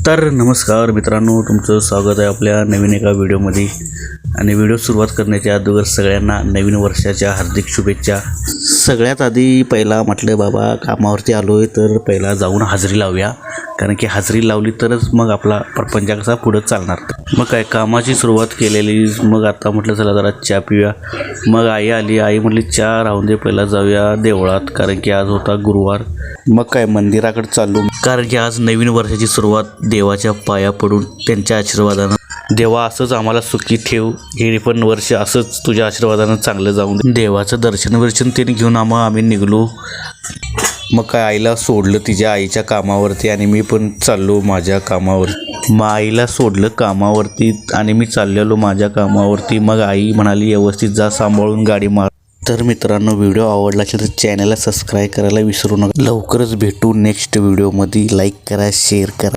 तर नमस्कार मित्रांनो, तुमचं स्वागत आहे आपल्या नवीन एका व्हिडिओमध्ये। आणि व्हिडिओ सुरुवात करण्याच्या अगोदर सगळ्यांना नवीन वर्षाच्या हार्दिक शुभेच्छा। सगळ्यात आधी पहिला म्हटलं बाबा कामावरती आलोय तर पहिला जाऊन हाजरी लावूया, कारण की हाजरी लावली तरच मग आपला प्रपंच कसा पुढे चालणार। मग काय कामाची सुरुवात केलेली, मग आता म्हटलं चला जरा चहा पिऊया। मग आई आली, आई म्हटली चहा राहून दे, पहिला जाऊया देवळात, कारण की आज होता गुरुवार। मग काय मंदिराकडे चाललो, कारण की आज नवीन वर्षाची सुरुवात देवाच्या पाया पडून त्यांच्या आशीर्वादानं, देवा असंच आम्हाला सुखी ठेव, हे पण वर्ष असंच तुझ्या आशीर्वादानं चांगलं जाऊन दे। देवाचं दर्शन त्यांनी घेऊन आम्ही निघलो। मग काय आईला सोडलं तिच्या आईच्या कामावरती आणि मी पण चाललो माझ्या कामावर। मग आईला सोडलं कामावरती आणि मी चाललेलो माझ्या कामावरती। मग आई म्हणाली व्यवस्थित जा, सांभाळून गाडी मार। तर मित्रांनो, व्हिडिओ आवडला असेल तर चॅनलला सबस्क्राईब करायला विसरू नका। लवकरच भेटू नेक्स्ट व्हिडिओमध्ये। लाईक करा, शेअर करा।